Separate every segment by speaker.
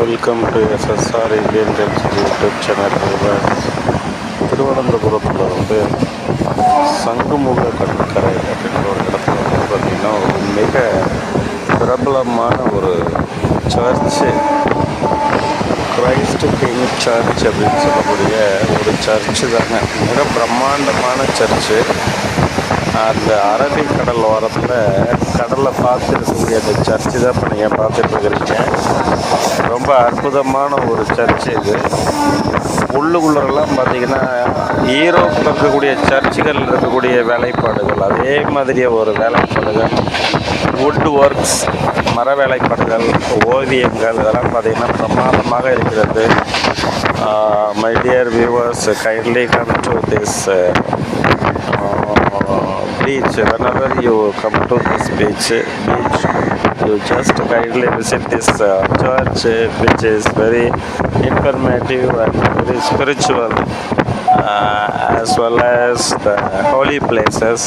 Speaker 1: Welcome to SSR Indian times YouTube channel. திருவனந்தபுரத்தில் சங்குமுக கடற்கரை அப்படின்ற ஒரு இடத்துல பார்த்திங்கன்னா ஒரு மிக பிரபலமான ஒரு சர்ச்சு, கிரைஸ்ட் கிங் சர்ச் அப்படின்னு சொல்லக்கூடிய ஒரு சர்ச்சு தாங்க. மிக பிரம்மாண்டமான சர்ச்சு. அந்த அரபிக்கடல் ஓரத்தில் கடலை பார்த்துருக்கக்கூடிய அந்த சர்ச்சு தான் இப்போ நீங்கள் பார்த்துட்ருக்குறீங்க. ரொம்ப அற்புதமான ஒரு சர்ச்சு இது. உள்ளுக்குள்ளரெல்லாம் பார்த்திங்கன்னா ஈரோப்பில் இருக்கக்கூடிய சர்ச்சுகள் இருக்கக்கூடிய வேலைப்பாடுகள், அதே மாதிரியே ஒரு வேலைப்பாடுகள், வுட் ஒர்க்ஸ், மர வேலைப்பாடுகள், ஓவியங்கள், இதெல்லாம் பார்த்திங்கன்னா பிரமாதமாக இருக்கிறது. My dear viewers, kindly come to this beach. Whenever you come to this beach, you just kindly visit this church, which is very informative and very spiritual, as well as the holy places.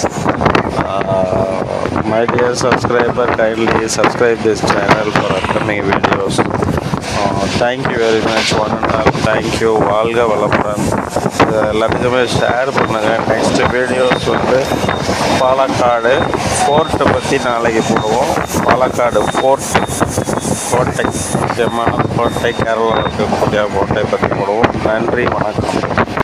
Speaker 1: My dear subscriber, kindly subscribe this channel for upcoming videos. Thank you very much, one and all. Thank you. வாழ்க வளமுடன். எல்லாத்துக்குமே share பண்ணுங்கள். Next videos Palakkad ஃபோர்ட்டை பற்றி நாளைக்கு போடுவோம். பாலக்காடு கோட்டை, முக்கியமான கோட்டை, கேரளாவில் இருக்கக்கூடிய கோட்டை பற்றி போடுவோம். நன்றி, வணக்கம்.